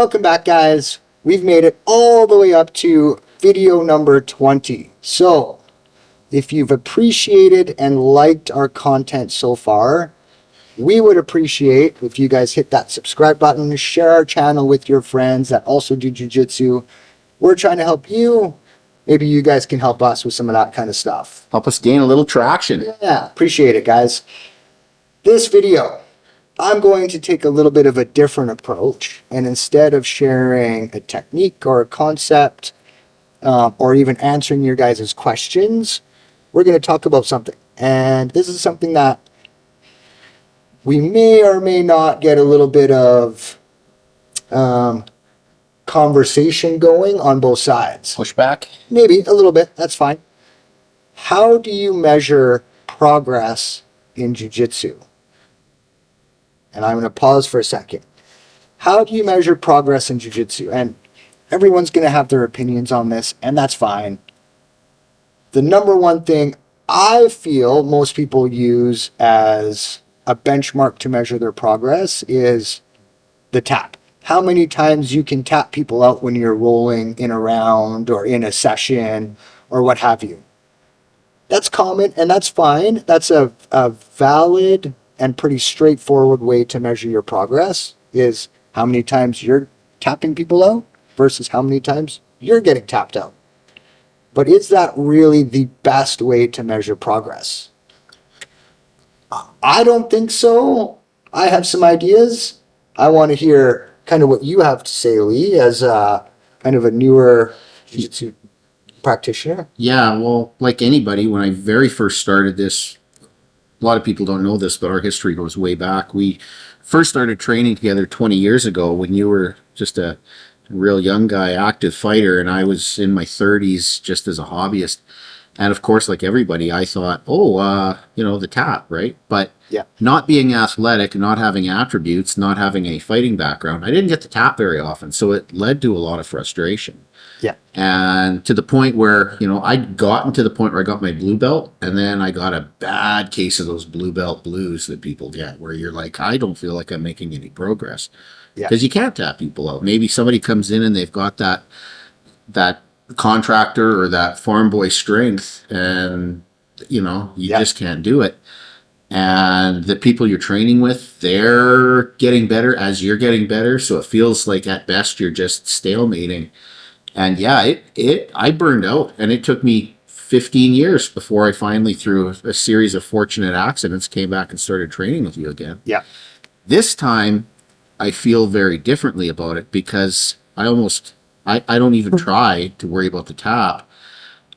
Welcome back, guys. We've made it all the way up to video number 20. So, if you've appreciated and liked our content so far, we would appreciate if you guys hit that subscribe button, share our channel with your friends that also do jiu-jitsu. We're trying to help you. Maybe you guys can help us with some of that kind of stuff. Help us gain a little traction. Yeah, appreciate it, guys. This video, I'm going to take a little bit of a different approach, and instead of sharing a technique or a concept or even answering your guys' questions, we're going to talk about something. And this is something that we may or may not get a little bit of conversation going on both sides. Pushback? Maybe a little bit, that's fine. How do you measure progress in jiu-jitsu? And I'm going to pause for a second. How do you measure progress in jiu-jitsu? And everyone's going to have their opinions on this, and that's fine. The number one thing I feel most people use as a benchmark to measure their progress is the tap. How many times you can tap people out when you're rolling in a round or in a session or what have you. That's common, and that's fine. That's a valid and pretty straightforward way to measure your progress, is how many times you're tapping people out versus how many times you're getting tapped out. But is that really the best way to measure progress? I don't think so. I have some ideas. I want to hear kind of what you have to say, Lee, as kind of a newer jiu-jitsu practitioner. Yeah, well, like anybody, when I very first started this, a lot of people don't know this, but our history goes way back. We first started training together 20 years ago when you were just a real young guy, active fighter, and I was in my 30s just as a hobbyist. And of course, like everybody, I thought, the tap, right? But yeah, not being athletic, not having attributes, not having a fighting background, I didn't get to tap very often. So it led to a lot of frustration. Yeah. And to the point where, I'd gotten to the point where I got my blue belt, and then I got a bad case of those blue belt blues that people get, where you're like, I don't feel like I'm making any progress. Yeah. Because you can't tap people out. Maybe somebody comes in and they've got that contractor or that farm boy strength, and you just can't do it. And the people you're training with, they're getting better as you're getting better, so it feels like at best you're just stalemating. And yeah, I burned out, and it took me 15 years before I finally, through a series of fortunate accidents, came back and started training with you again. Yeah. This time I feel very differently about it, because I don't even try to worry about the tap.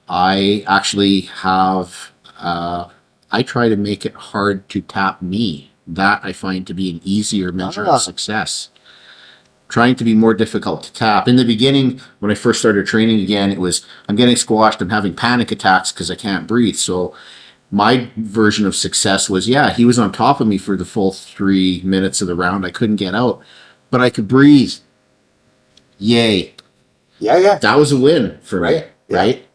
I actually have, I try to make it hard to tap me. That I find to be an easier measure of success. Trying to be more difficult to tap. In the beginning, when I first started training again, it was, I'm getting squashed, I'm having panic attacks because I can't breathe. So my version of success was, he was on top of me for the full 3 minutes of the round. I couldn't get out, but I could breathe. Yay. Yeah. That was a win for me, Yeah. right?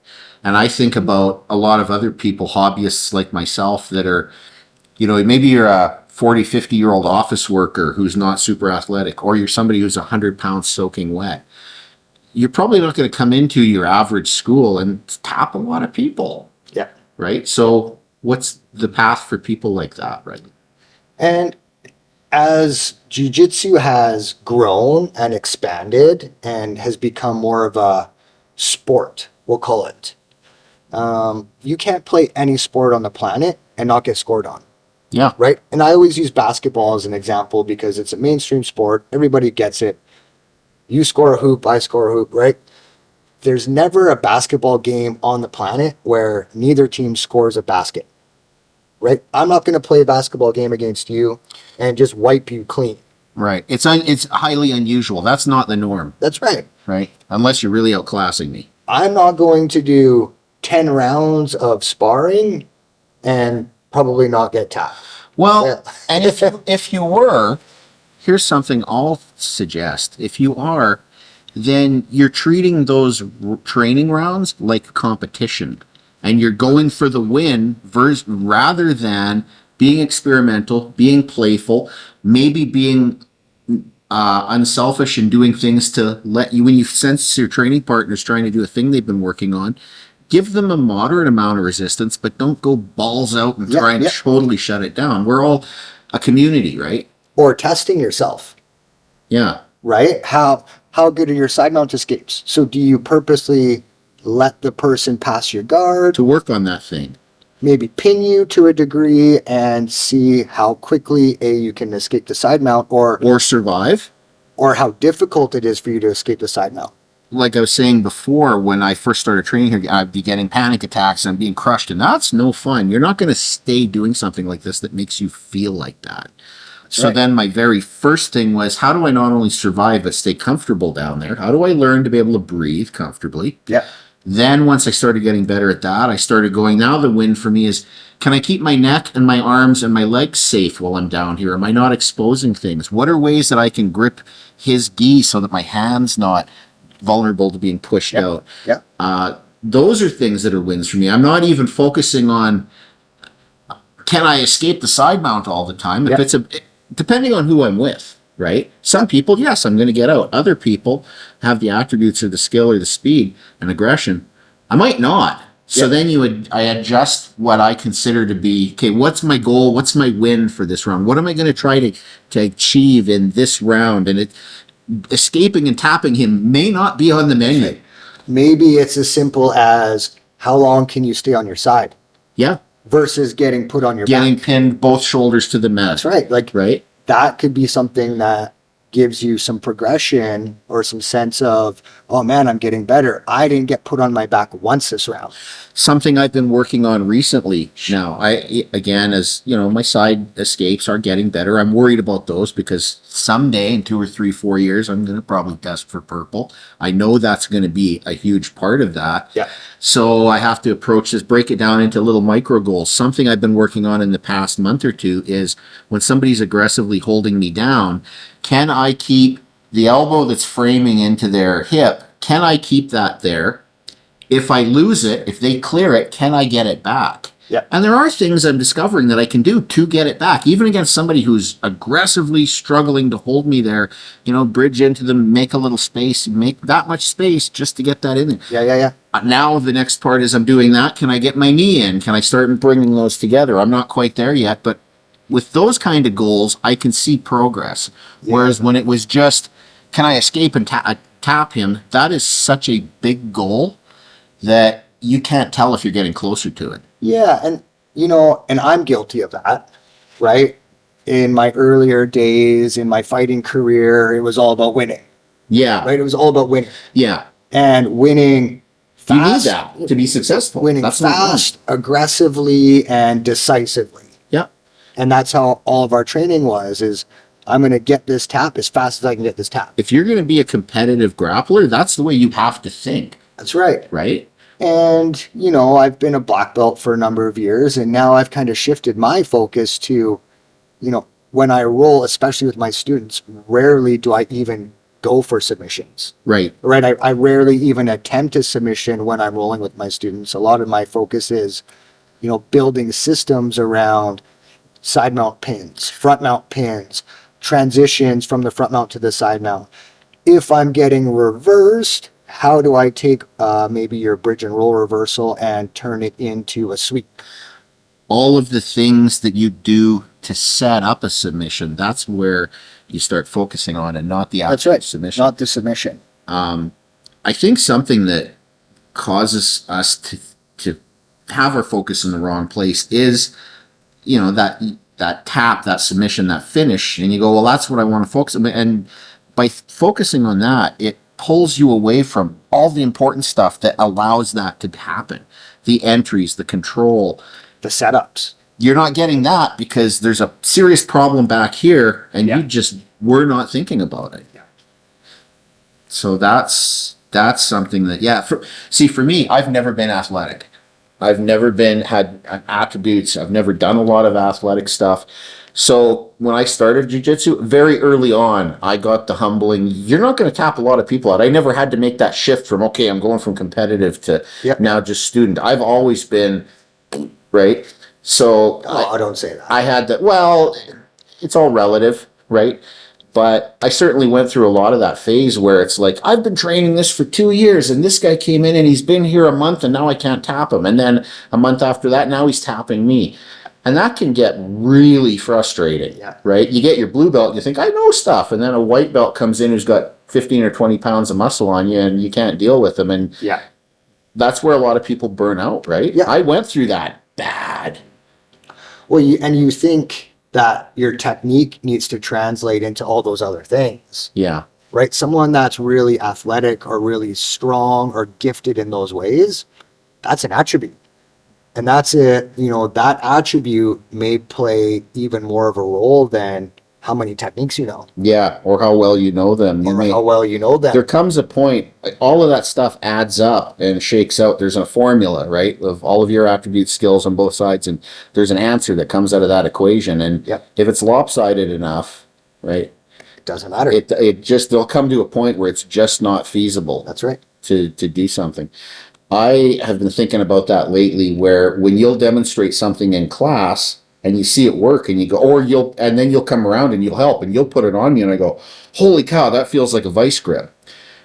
And I think about a lot of other people, hobbyists like myself, that are, maybe you're a 40, 50-year-old office worker who's not super athletic, or you're somebody who's 100 pounds soaking wet. You're probably not going to come into your average school and tap a lot of people. Yeah. Right? So what's the path for people like that, right? And as jiu-jitsu has grown and expanded and has become more of a sport, we'll call it, you can't play any sport on the planet and not get scored on. Yeah. Right? And I always use basketball as an example because it's a mainstream sport. Everybody gets it. You score a hoop, I score a hoop, right? There's never a basketball game on the planet where neither team scores a basket. Right? I'm not going to play a basketball game against you and just wipe you clean. Right. It's highly unusual. That's not the norm. That's right. Right? Unless you're really outclassing me. I'm not going to do 10 rounds of sparring and probably not get tapped. Well, and if you were, here's something I'll suggest. If you are, then you're treating those training rounds like competition, and you're going for the win rather than being experimental, being playful, maybe being unselfish in doing things to let you, when you sense your training partner's trying to do a thing they've been working on, give them a moderate amount of resistance, but don't go balls out and try and totally shut it down. We're all a community, right? Or testing yourself. Yeah. Right? How good are your side mount escapes? So do you purposely let the person pass your guard? To work on that thing. Maybe pin you to a degree and see how quickly you can escape the side mount, or survive, or how difficult it is for you to escape the side mount. Like I was saying before, when I first started training here, I'd be getting panic attacks and I'm being crushed, and that's no fun. You're not going to stay doing something like this that makes you feel like that. So then my very first thing was, how do I not only survive but stay comfortable down there? How do I learn to be able to breathe comfortably? Yeah. Then once I started getting better at that, I started going, now the win for me is, can I keep my neck and my arms and my legs safe while I'm down here? Am I not exposing things? What are ways that I can grip his gi so that my hand's not vulnerable to being pushed out? Yeah. Those are things that are wins for me. I'm not even focusing on, can I escape the side mount all the time? If it's depending on who I'm with, right? Some people, yes, I'm going to get out. Other people have the attributes or the skill or the speed and aggression. I might not. So then I adjust what I consider to be, okay, what's my goal? What's my win for this round? What am I going to try to achieve in this round? And escaping and tapping him may not be on the menu. Maybe it's as simple as, how long can you stay on your side? Yeah. Versus getting put on your back. Getting pinned both shoulders to the mat. That's right. Like, right? That could be something that gives you some progression or some sense of, oh man, I'm getting better. I didn't get put on my back once this round. Something I've been working on recently now. Again, as you know, my side escapes are getting better. I'm worried about those because someday in 2 or 3, 4 years, I'm going to probably test for purple. I know that's going to be a huge part of that. Yeah. So I have to approach this, break it down into little micro goals. Something I've been working on in the past month or two is, when somebody's aggressively holding me down, can I keep the elbow that's framing into their hip, can I keep that there? If I lose it, if they clear it, can I get it back? Yeah. And there are things I'm discovering that I can do to get it back, even against somebody who's aggressively struggling to hold me there, bridge into them, make a little space, make that much space just to get that in there. Yeah. Now the next part is, I'm doing that. Can I get my knee in? Can I start bringing those together? I'm not quite there yet, but with those kind of goals, I can see progress. Yeah. Whereas when it was just, can I escape and tap him? That is such a big goal that you can't tell if you're getting closer to it. Yeah, and and I'm guilty of that, right? In my earlier days, in my fighting career, it was all about winning. Yeah. Right? It was all about winning. Yeah. And winning fast. You need that to be successful. Winning fast, aggressively, and decisively. Yeah. And that's how all of our training is I'm going to get this tap as fast as I can get this tap. If you're going to be a competitive grappler, that's the way you have to think. That's right. Right? And, I've been a black belt for a number of years, and now I've kind of shifted my focus to, when I roll, especially with my students, rarely do I even go for submissions. Right. Right. I rarely even attempt a submission when I'm rolling with my students. A lot of my focus is, building systems around side mount pins, front mount pins, transitions from the front mount to the side mount. If I'm getting reversed, how do I take maybe your bridge and roll reversal and turn it into a sweep? All of the things that you do to set up a submission, that's where you start focusing on, and not the actual submission. Not the submission. I think something that causes us to have our focus in the wrong place is, that tap, that submission, that finish, and you go, well, that's what I want to focus on. And by focusing on that, it pulls you away from all the important stuff that allows that to happen. The entries, the control, the setups. You're not getting that because there's a serious problem back here, and you just were not thinking about it. Yeah. So that's something that, for me, I've never been athletic. I've never had attributes. I've never done a lot of athletic stuff. So when I started jiu-jitsu, very early on, I got the humbling, you're not going to tap a lot of people out. I never had to make that shift from, okay, I'm going from competitive to now just student. I've always been, right? So I don't say that. I had that, well, it's all relative, right? But I certainly went through a lot of that phase where it's like, I've been training this for 2 years and this guy came in and he's been here a month and now I can't tap him. And then a month after that, now he's tapping me. And that can get really frustrating, Yeah. right? You get your blue belt, you think, I know stuff. And then a white belt comes in who's got 15 or 20 pounds of muscle on you and you can't deal with them. And Yeah. that's where a lot of people burn out, right? Yeah. I went through that bad. Well, you think that your technique needs to translate into all those other things, Yeah. right? Someone that's really athletic or really strong or gifted in those ways, that's an attribute. And that's it, that attribute may play even more of a role than how many techniques you know, Yeah. Or how well you know them. or how well you know them. There comes a point, all of that stuff adds up and shakes out. There's a formula, right, of all of your attribute skills on both sides, and there's an answer that comes out of that equation. And Yep. if it's lopsided enough, right, It doesn't matter. it just, there'll come to a point where it's just not feasible That's right. to do something. I have been thinking about that lately, where when you'll demonstrate something in class and you see it work and you go, and then you'll come around and you'll help and you'll put it on me and I go, holy cow, that feels like a vice grip.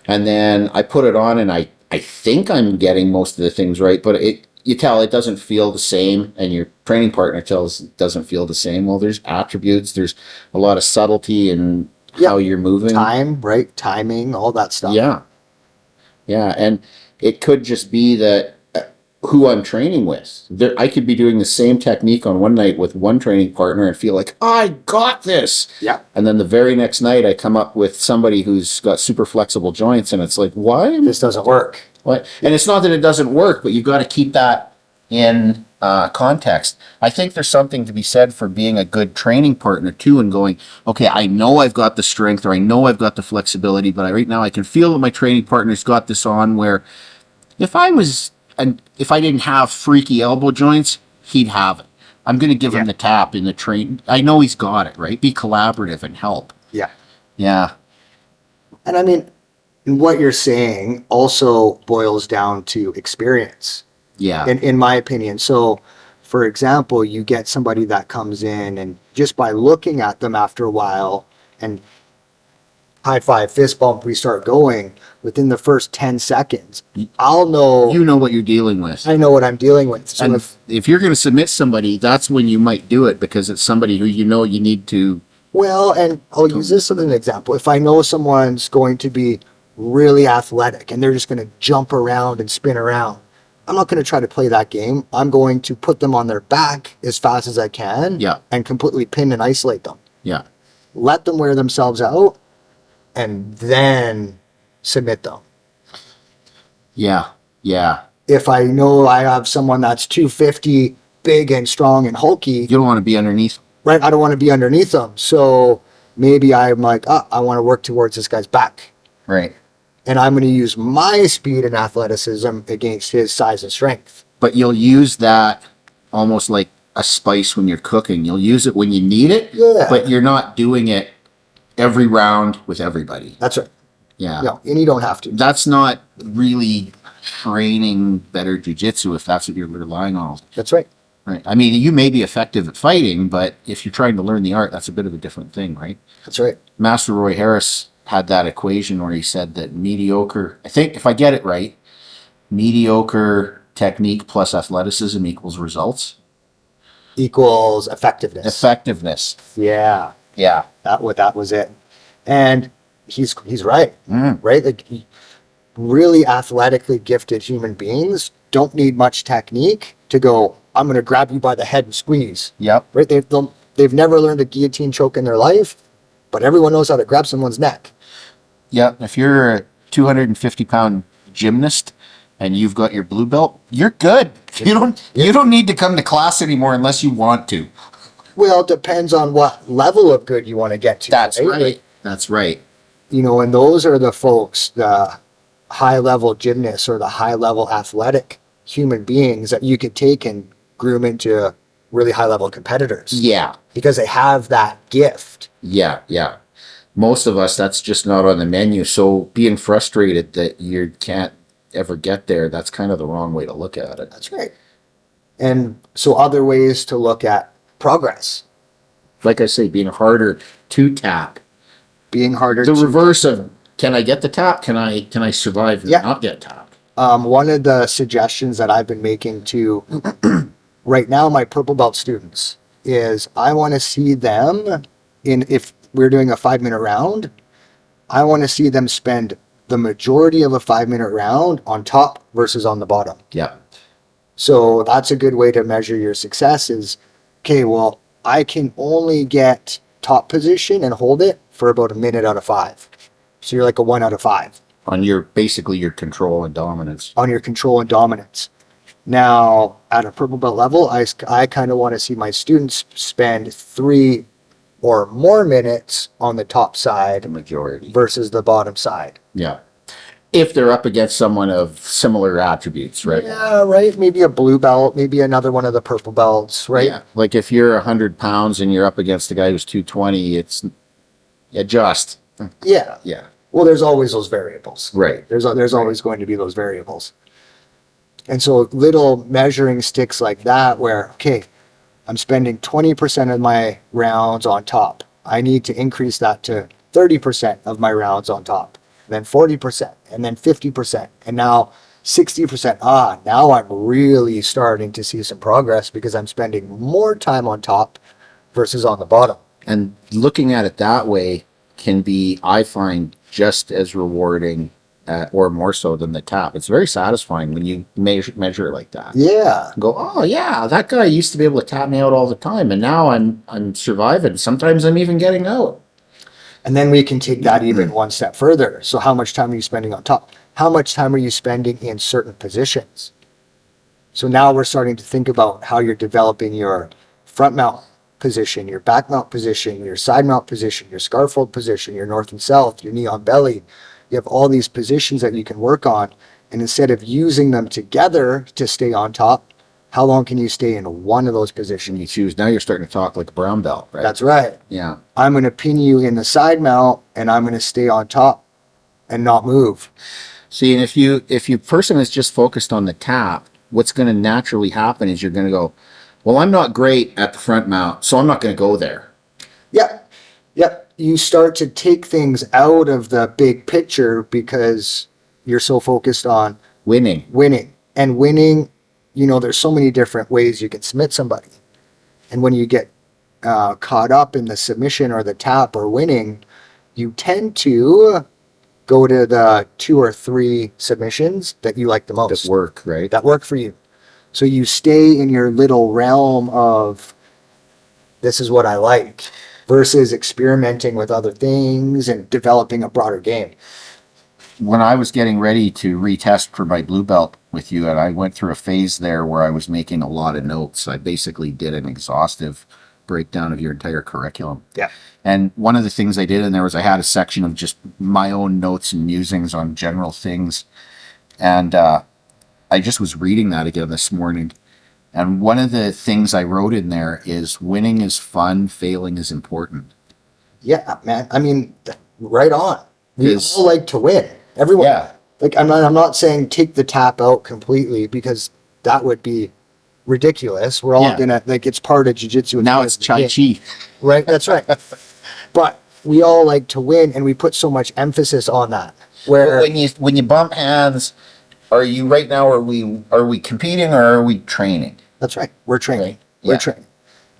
And then I put it on and I think I'm getting most of the things right, but you tell it doesn't feel the same, and your training partner tells it doesn't feel the same. Well, there's attributes, there's a lot of subtlety in how you're moving. Time, right? Timing, all that stuff. Yeah. Yeah. And it could just be that who I'm training with. I could be doing the same technique on one night with one training partner and feel like, I got this. Yeah. And then the very next night I come up with somebody who's got super flexible joints and it's like, why? This doesn't work. What? And it's not that it doesn't work, but you've got to keep that in context. I think there's something to be said for being a good training partner too, and going, okay, I know I've got the strength or I know I've got the flexibility, but right now I can feel that my training partner's got this on where if I didn't have freaky elbow joints, he'd have it. I'm going to give him the tap in the train. I know he's got it, right? Be collaborative and help. Yeah. Yeah. And I mean, what you're saying also boils down to experience. Yeah. In my opinion. So, for example, you get somebody that comes in and just by looking at them after a while and high five, fist bump, we start going, within the first 10 seconds, I'll know. You know what you're dealing with. I know what I'm dealing with. So and if you're going to submit somebody, that's when you might do it, because it's somebody who you know you need to. Well, and I'll use this as an example. If I know someone's going to be really athletic and they're just going to jump around and spin around, I'm not going to try to play that game. I'm going to put them on their back as fast as I can. Yeah. And completely pin and isolate them. Yeah. Let them wear themselves out and then submit them. Yeah. Yeah. If I know I have someone that's 250, big and strong and hulky, You don't want to be underneath. right? I don't want to be underneath them. So maybe I'm like, I want to work towards this guy's back. Right. And I'm going to use my speed and athleticism against his size and strength. But you'll use that almost like a spice when you're cooking. You'll use it when you need it, Yeah. but you're not doing it every round with everybody. That's right. Yeah. No, and you don't have to. That's not really training better jiu-jitsu if that's what you're relying on. That's right. Right. I mean, you may be effective at fighting, but if you're trying to learn the art, that's a bit of a different thing, right? That's right. Master Roy Harris had that equation where he said that mediocre, I think if I get it right, mediocre technique plus athleticism equals results. Equals effectiveness. Effectiveness. Yeah. Yeah. That was it. And he's right. Right? Like, really athletically gifted human beings don't need much technique to go, I'm going to grab you by the head and squeeze. Yep. Right? They've never learned a guillotine choke in their life, but everyone knows how to grab someone's neck. Yep. If you're a 250-pound gymnast and you've got your blue belt, you're good. You don't need to come to class anymore unless you want to. Well, it depends on what level of good you want to get to. That's right. Like, That's right. and those are the folks, the high-level gymnasts or the high-level athletic human beings that you could take and groom into really high-level competitors. Yeah. Because they have that gift. Yeah. Yeah. Most of us, that's just not on the menu. So being frustrated that you can't ever get there, that's kind of the wrong way to look at it. That's right. And so other ways to look at progress. Like I say, being harder to tap being harder The to reverse of, can I get the tap? Can I survive and Yeah. not get tapped? one of the suggestions that I've been making to right now my purple belt students is I want to see them if we're doing a 5-minute round, I want to see them spend the majority of a 5-minute round on top versus on the bottom. Yeah. So that's a good way to measure your success is, okay, well, I can only get top position and hold it for about a minute out of 5. So you're like a 1 out of 5 On your, basically your control and dominance. on your control and dominance. Now, at a purple belt level, I kind of want to see my students spend 3 or more minutes on the top The side majority. versus the bottom side. Yeah. If they're up against someone of similar attributes, right? Yeah, right. Maybe a blue belt, maybe another one of the purple belts, right? Yeah. Like if you're 100 pounds and you're up against a guy who's 220, it's adjust. Yeah. Yeah. Well, there's always those variables. Right. There's always going to be those variables. And so little measuring sticks like that where, okay, I'm spending 20% of my rounds on top. I need to increase that to 30% of my rounds on top, then 40%, and then 50%, and now 60%. Now I'm really starting to see some progress because I'm spending more time on top versus on the bottom. And looking at it that way can be, I find, just as rewarding or more so than the tap. It's very satisfying when you measure it like that. Yeah. Go, oh yeah, that guy used to be able to tap me out all the time, and now I'm surviving. Sometimes I'm even getting out. And then we can take that even one step further. So how much time are you spending on top? How much time are you spending in certain positions? So now we're starting to think about how you're developing your front mount position, your back mount position, your side mount position, your scarf hold position, your north and south, your knee on belly. You have all these positions that you can work on. And instead of using them together to stay on top, how long can you stay in one of those positions? You choose. Now you're starting to talk like a brown belt, right? That's right. Yeah. I'm going to pin you in the side mount and I'm going to stay on top and not move. See, and if you person is just focused on the tap, what's going to naturally happen is you're going to go, well, I'm not great at the front mount, so I'm not going to go there. Yep. Yep. You start to take things out of the big picture because you're so focused on Winning. And winning, there's so many different ways you can submit somebody. And when you get caught up in the submission or the tap or winning, you tend to go to the 2 or 3 submissions that you like the most. That work, right? That work for you. So you stay in your little realm of this is what I like versus experimenting with other things and developing a broader game. When I was getting ready to retest for my blue belt with you, and I went through a phase there where I was making a lot of notes. I basically did an exhaustive breakdown of your entire curriculum. Yeah. And one of the things I did in there was I had a section of just my own notes and musings on general things. And I just was reading that again this morning. And one of the things I wrote in there is winning is fun, failing is important. Yeah, man. I mean, right on. We Yes. all like to win. Everyone. Yeah. Like I'm not saying take the tap out completely because that would be ridiculous. We're all Yeah. gonna it's part of jiu-jitsu. Now it's Chai Chi. Right? That's right. But we all like to win and we put so much emphasis on that. Where When you bump hands, are you right now, are we competing or are we training? that's right. We're training. Right. We're Yeah. training.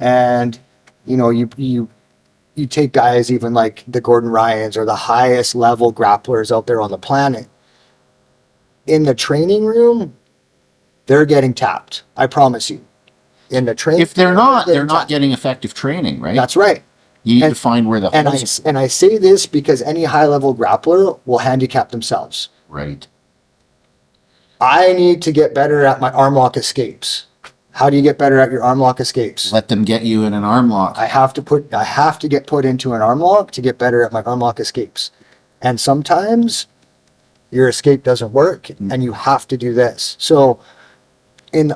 And you take guys even like the Gordon Ryans or the highest level grapplers out there on the planet. In the training room, they're getting tapped. I promise you. In the training, If they're not tapped. getting effective training, right? That's right. You need to and- find where the And holes I say this because any high level grappler will handicap themselves. right. I need to get better at my arm lock escapes. How do you get better at your arm lock escapes? Let them get you in an arm lock. I have to get put into an arm lock to get better at my arm lock escapes. And sometimes your escape doesn't work and you have to do this. So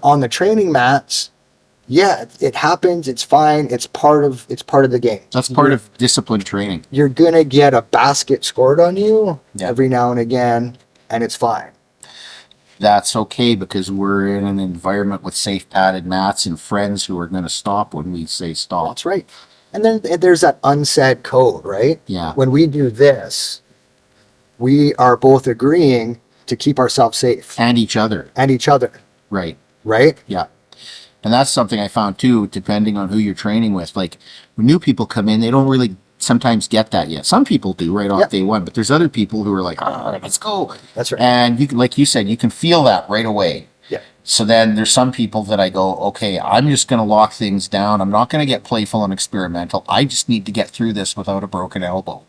on the training mats, yeah, it happens, it's fine, it's part of the game. That's part of disciplined training. You're gonna get a basket scored on you Yeah. every now and again, and it's fine. That's okay because we're in an environment with safe padded mats and friends who are going to stop when we say stop. That's right. And then there's that unsaid code, right? Yeah. When we do this, we are both agreeing to keep ourselves safe And each other. and each other, Right. right? Yeah. And that's something I found too, depending on who you're training with. Like when new people come in, they don't really sometimes get that yet. Some people do right off Yep. day one, but there's other people who are like, oh, let's go. That's right. And you can, like you said, you can feel that right away. Yeah. So then there's some people that I go, okay, I'm just going to lock things down. I'm not going to get playful and experimental. I just need to get through this without a broken elbow.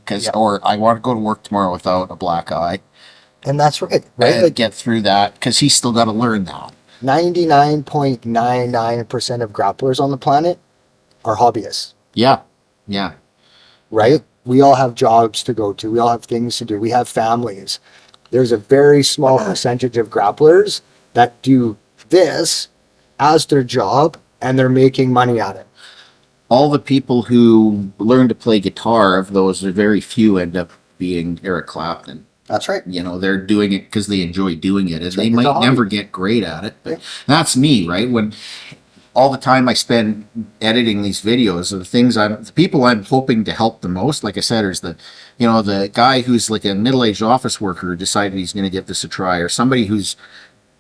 Yeah. Or I want to go to work tomorrow without a black eye. And that's right, right? And Like get through that because he's still got to learn that. 99.99% of grapplers on the planet are hobbyists, Yeah. Yeah. right? We all have jobs to go to. We all have things to do. We have families. There's a very small percentage of grapplers that do this as their job and they're making money at it. All the people who learn to play guitar, of those, are very few end up being Eric Clapton. That's right. You know, they're doing it because they enjoy doing it, and they right, it's a might hobby. never get great at it. But Yeah. that's me, right? When all the time I spend editing these videos, the people I'm hoping to help the most, like I said, is the guy who's like a middle-aged office worker who decided he's going to give this a try, or somebody who's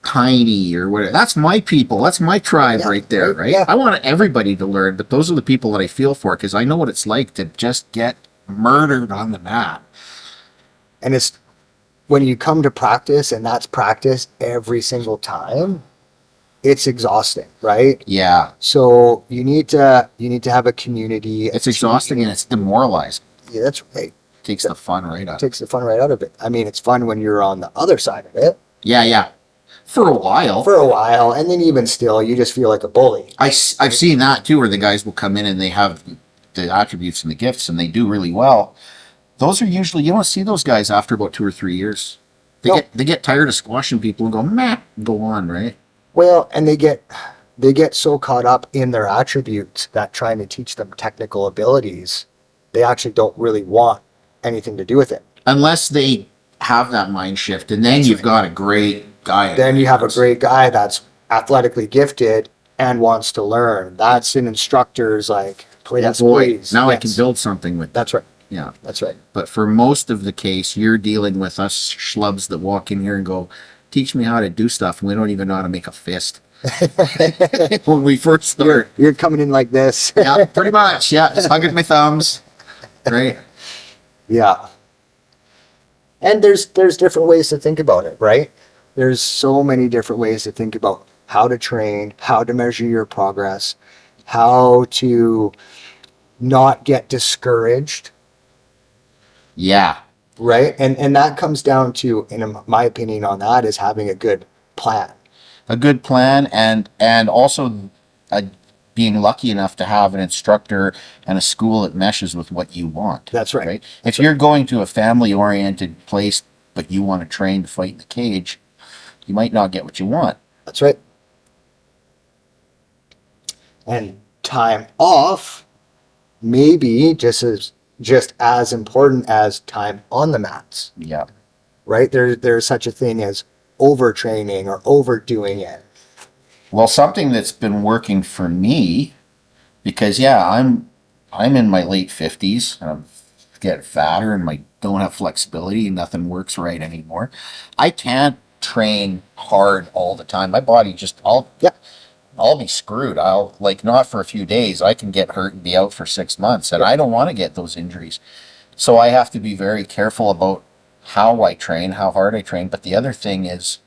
tiny or whatever. That's my people. That's my tribe Yeah, right there, right? yeah. I want everybody to learn, but those are the people that I feel for because I know what it's like to just get murdered on the mat. And it's when you come to practice and that's practice every single time, it's exhausting, right? Yeah, So you need to have a community. it's exhausting and it's demoralizing. Yeah, that's right. Takes the fun right out. It takes the fun right out of it. I mean, it's fun when you're on the other side of it Yeah. For a while. for a while, and then even still, you just feel like a bully. I've seen that too, where the guys will come in and they have the attributes and the gifts and they do really well. Those are usually, you don't see those guys after about 2 or 3 years. They get tired of squashing people and go, meh, go on, right? Well, and they get so caught up in their attributes that trying to teach them technical abilities, they actually don't really want anything to do with it. Unless they have that mind shift, and then you've got a great guy. Then you have a great guy that's athletically gifted and wants to learn. That's an instructor's like, please, Oh boy, please. now I Yes. can build something with that. That's right. Yeah. That's right. But for most of the case, you're dealing with us schlubs that walk in here and go, teach me how to do stuff. And we don't even know how to make a fist. When we first start. You're coming in like this. Yeah, pretty much. Yeah, just hugging my thumbs. Right? Yeah. And there's different ways to think about it, right? There's so many different ways to think about how to train, how to measure your progress, how to not get discouraged, Yeah. right? And that comes down to, in my opinion on that, is having a good plan. A good plan and also being lucky enough to have an instructor and a school that meshes with what you want. That's right. If you're going to a family-oriented place, but you want to train to fight in the cage, you might not get what you want. That's right. And time off maybe just as important as time on the mats, Yeah. right? There's such a thing as overtraining or overdoing it. Well, something that's been working for me, because I'm in my late 50s and I'm getting fatter and don't have flexibility and nothing works right anymore. I can't train hard all the time. My body just I'll be screwed. I'll not for a few days. I can get hurt and be out for 6 months, and I don't want to get those injuries. So I have to be very careful about how I train, how hard I train. But the other thing is,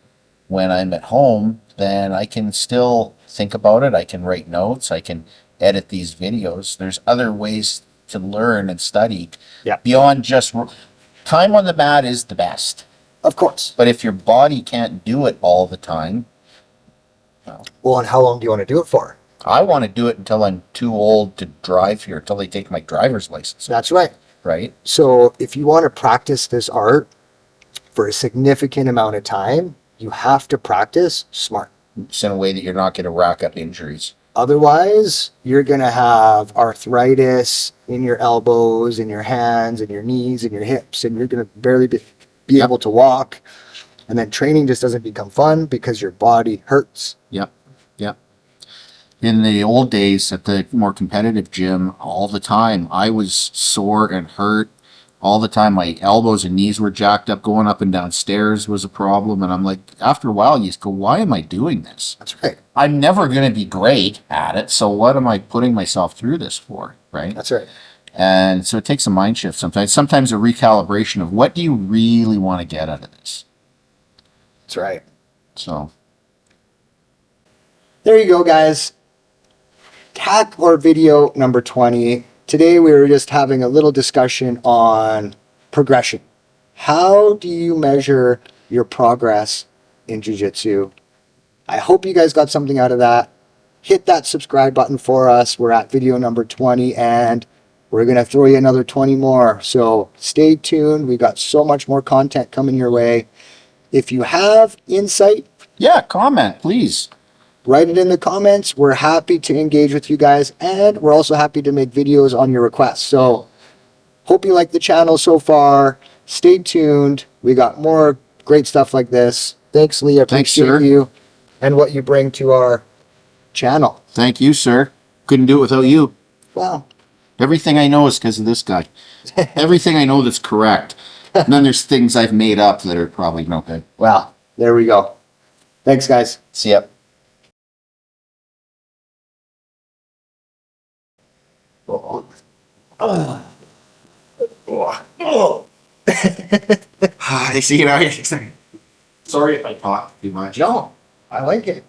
when I'm at home, then I can still think about it. I can write notes. I can edit these videos. There's other ways to learn and study beyond just time on the mat is the best. Of course. But if your body can't do it all the time, Well, and how long do you want to do it for? I want to do it until I'm too old to drive here, until they take my driver's license, That's right. right? So if you want to practice this art for a significant amount of time, you have to practice smart. Just in a way that you're not going to rack up injuries. Otherwise, you're going to have arthritis in your elbows, in your hands, in your knees, in your hips, and you're going to barely be able to walk. And then training just doesn't become fun because your body hurts. Yep. In the old days at the more competitive gym, all the time, I was sore and hurt all the time. My elbows and knees were jacked up. Going up and down stairs was a problem. And I'm like, after a while, you just go, why am I doing this? That's right. I'm never going to be great at it. So what am I putting myself through this for? Right. That's right. And so it takes a mind shift sometimes. Sometimes a recalibration of what do you really want to get out of this? That's right. So There you go, guys. Tap or video number 20. Today we were just having a little discussion on progression. How do you measure your progress in jiu-jitsu? I hope you guys got something out of that. Hit that subscribe button for us. We're at video number 20 and we're going to throw you another 20 more. So stay tuned. We got so much more content coming your way. If you have insight, yeah, comment, please. write it in the comments. We're happy to engage with you guys, and we're also happy to make videos on your requests. So hope you like the channel so far. Stay tuned. We got more great stuff like this. Thanks, Lee. I Thanks, appreciate sir. you and what you bring to our channel. Thank you, sir. Couldn't do it without you. Wow. Everything I know is because of this guy. Everything I know that's correct. And then there's things I've made up that are probably no good. Well, there we go. Thanks, guys. See ya. You see, sorry if I talk too much. No, I like it.